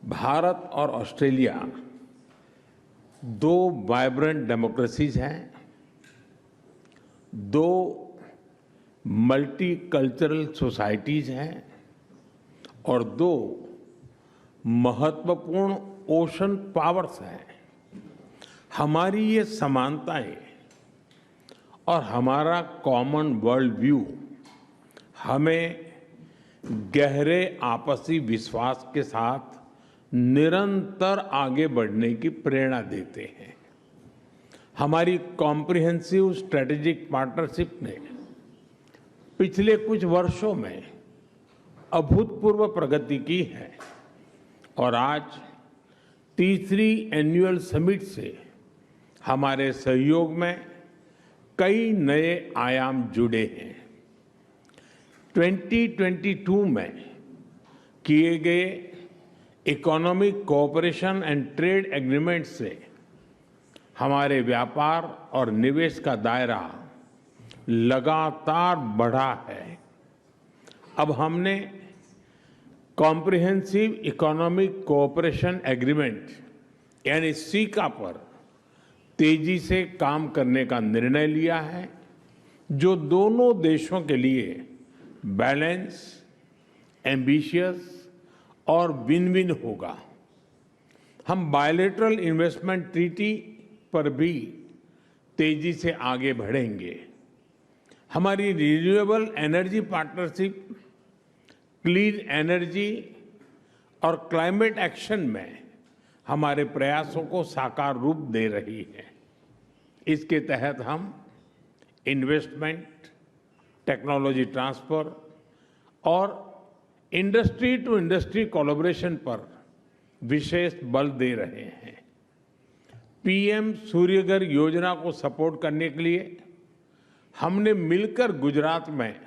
भारत और ऑस्ट्रेलिया दो vibrant democracies हैं, दो मल्टीकल्चरल सोसाइटीज हैं और दो महत्वपूर्ण ओशन पावर्स हैं। हमारी ये समानताएं और हमारा कॉमन वर्ल्ड व्यू हमें गहरे आपसी विश्वास के साथ निरंतर आगे बढ़ने की प्रेरणा देते हैं। हमारी कॉम्प्रिहेंसिव स्ट्रेटेजिक पार्टनरशिप ने पिछले कुछ वर्षों में अभूतपूर्व प्रगति की है और आज तीसरी एनुअल समिट से हमारे सहयोग में कई नए आयाम जुड़े हैं। 2022 में किए गए economic cooperation and trade agreement से हमारे व्यापार और निवेश का दायरा लगातार बढ़ा है। अब हमने कॉम्प्रिहेंसिव इकोनॉमिक कोऑपरेशन एग्रीमेंट यानी सीका पर तेजी से काम करने का निर्णय लिया है, जो दोनों देशों के लिए बैलेंस, एम्बिशियस और विन विन होगा। हम बायलैटरल इन्वेस्टमेंट ट्रीटी पर भी तेजी से आगे बढ़ेंगे। हमारी renewable energy partnership clean energy और क्लाइमेट एक्शन में हमारे प्रयासों को साकार रूप दे रही है। इसके तहत हम इन्वेस्टमेंट, टेक्नोलॉजी ट्रांसफर और इंडस्ट्री टू इंडस्ट्री कोलैबोरेशन पर विशेष बल दे रहे हैं। पीएम सूर्यघर योजना को सपोर्ट करने के लिए हमने मिलकर गुजरात में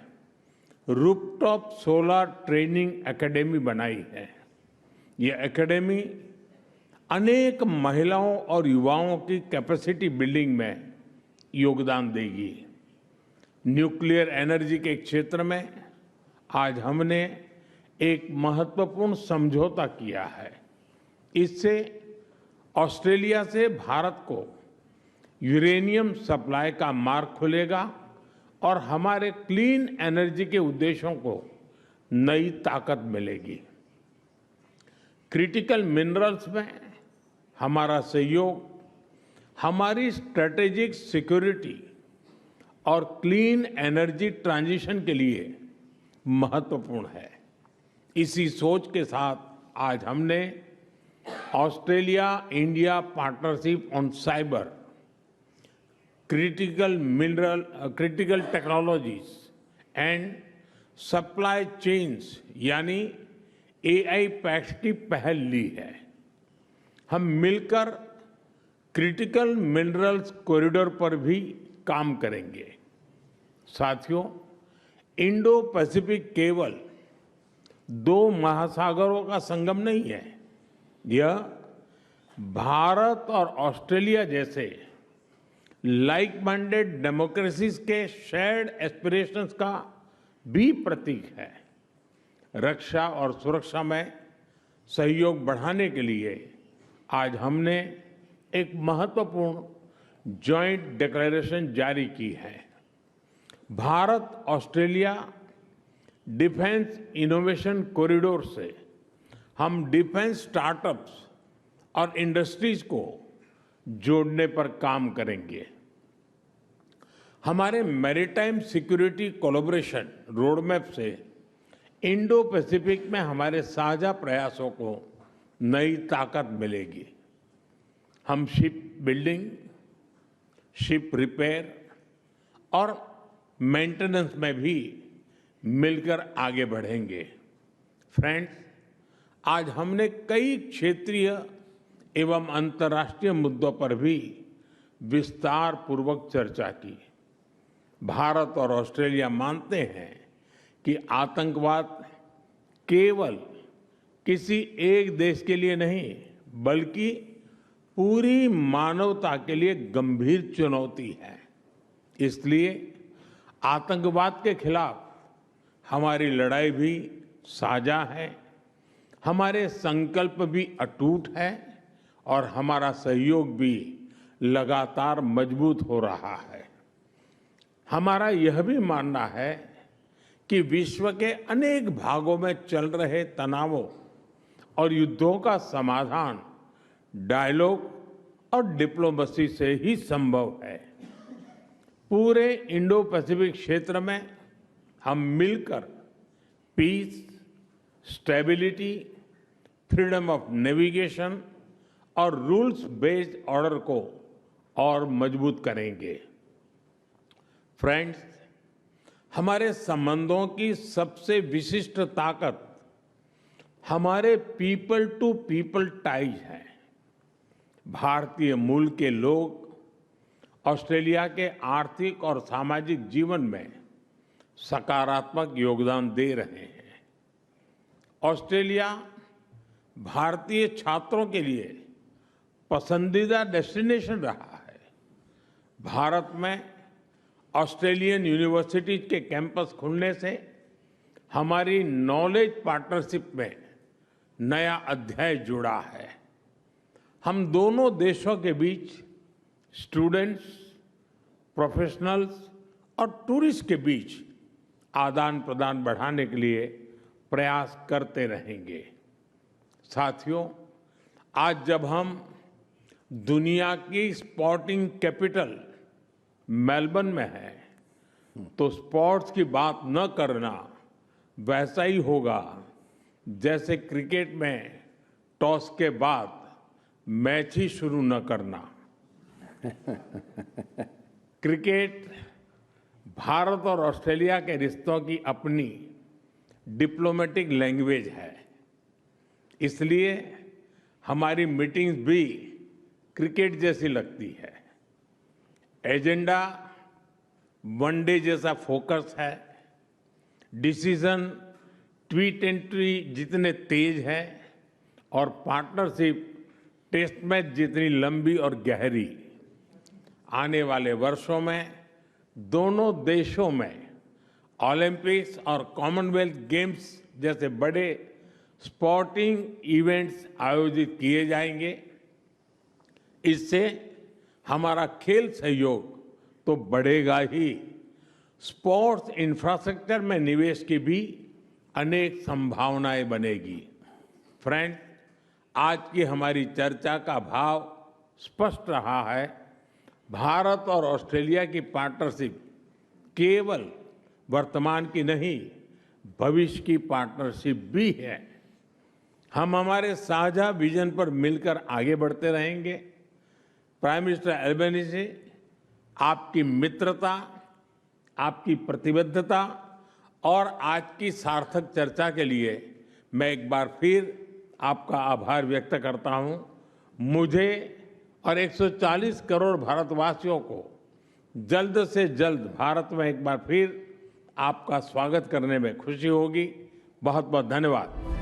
रूफटॉप सोलर ट्रेनिंग एकेडमी बनाई है। ये एकेडमी अनेक महिलाओं और युवाओं की कैपेसिटी बिल्डिंग में योगदान देगी। न्यूक्लियर एनर्जी के क्षेत्र में आज हमने एक महत्वपूर्ण समझौता किया है। इससे ऑस्ट्रेलिया से भारत को यूरेनियम सप्लाई का मार्ग खुलेगा और हमारे क्लीन एनर्जी के उद्देश्यों को नई ताकत मिलेगी। क्रिटिकल मिनरल्स में हमारा सहयोग हमारी स्ट्रेटेजिक सिक्योरिटी और क्लीन एनर्जी ट्रांजिशन के लिए महत्वपूर्ण है। इसी सोच के साथ आज हमने Australia India partnership on cyber, critical technologies and supply chains यानी एआई पैक्ट की पहल ली है। हम मिलकर क्रिटिकल मिनरल्स कॉरिडोर पर भी काम करेंगे। साथियों, इंडो पैसिफिक केवल दो महासागरों का संगम नहीं है, यह भारत और ऑस्ट्रेलिया जैसे लाइक माइंडेड डेमोक्रेसीज के शेयर्ड एस्पिरेशंस का भी प्रतीक है। रक्षा और सुरक्षा में सहयोग बढ़ाने के लिए आज हमने एक महत्वपूर्ण जॉइंट डिक्लेरेशन जारी की है। Bharat Australia defence innovation corridor से हम डिफेंस स्टार्टअप्स और इंडस्ट्रीज को जोड़ने पर काम करेंगे। हमारे मैरीटाइम सिक्योरिटी कोलैबोरेशन रोडमैप से इंडो पैसिफिक में हमारे साझा प्रयासों को नई ताकत मिलेगी। हम शिप बिल्डिंग, शिप रिपेयर और मेंटेनेंस में भी मिलकर आगे बढ़ेंगे। फ्रेंड्स, आज हमने कई क्षेत्रीय एवं अंतर्राष्ट्रीय मुद्दों पर भी विस्तार पूर्वक चर्चा की। भारत और ऑस्ट्रेलिया मानते हैं कि आतंकवाद केवल किसी एक देश के लिए नहीं, बल्कि पूरी मानवता के लिए गंभीर चुनौती है। इसलिए आतंकवाद के खिलाफ हमारी लड़ाई भी साझा है। हमारे संकल्प भी अटूट है और हमारा सहयोग भी लगातार मजबूत हो रहा है। हमारा यह भी मानना है कि विश्व के अनेक भागों में चल रहे तनावों और युद्धों का समाधान डायलॉग और डिप्लोमेसी से ही संभव है। पूरे इंडो पैसिफिक क्षेत्र में हम मिलकर peace, stability, freedom of navigation और रूल्स बेस्ड ऑर्डर को और मजबूत करेंगे। फ्रेंड्स, हमारे संबंधों की सबसे विशिष्ट ताकत हमारे पीपल टू पीपल टाइज है। भारतीय मूल के लोग ऑस्ट्रेलिया के आर्थिक और सामाजिक जीवन में सकारात्मक योगदान दे रहे हैं। ऑस्ट्रेलिया भारतीय छात्रों के लिए पसंदीदा डेस्टिनेशन रहा है। भारत में ऑस्ट्रेलियन यूनिवर्सिटीज के कैंपस खुलने से हमारी नॉलेज पार्टनरशिप में नया अध्याय जुड़ा है। हम दोनों देशों के बीच स्टूडेंट्स, प्रोफेशनल्स और टूरिस्ट के बीच आदान प्रदान बढ़ाने के लिए प्रयास करते रहेंगे। साथियों, आज जब हम दुनिया की स्पोर्टिंग कैपिटल मेलबर्न में है, तो स्पोर्ट्स की बात न करना वैसा ही होगा जैसे क्रिकेट में टॉस के बाद मैच ही शुरू न करना। क्रिकेट भारत और ऑस्ट्रेलिया के रिश्तों की अपनी डिप्लोमेटिक लैंग्वेज है। इसलिए हमारी मीटिंग्स भी क्रिकेट जैसी लगती है। एजेंडा वनडे जैसा फोकस है। डिसीजन T20 जितने तेज है और पार्टनरशिप टेस्ट मैच जितनी लंबी और गहरी। आने वाले वर्षों में दोनों देशों में ओलंपिक्स और कॉमनवेल्थ गेम्स जैसे बड़े स्पोर्टिंग इवेंट्स आयोजित किए जाएंगे। इससे हमारा खेल सहयोग तो बढ़ेगा ही, स्पोर्ट्स इंफ्रास्ट्रक्चर में निवेश की भी अनेक संभावनाएं बनेगी। फ्रेंड्स, आज की हमारी चर्चा का भाव स्पष्ट रहा है। भारत और ऑस्ट्रेलिया की पार्टनरशिप केवल वर्तमान की नहीं, भविष्य की पार्टनरशिप भी है। हम हमारे साझा विजन पर मिलकर आगे बढ़ते रहेंगे। प्राइम मिनिस्टर एल्बेनीज़ी, आपकी मित्रता, आपकी प्रतिबद्धता और आज की सार्थक चर्चा के लिए मैं एक बार फिर आपका आभार व्यक्त करता हूं। मुझे और 140 करोड़ भारतवासियों को जल्द से जल्द भारत में एक बार फिर आपका स्वागत करने में खुशी होगी। बहुत बहुत धन्यवाद।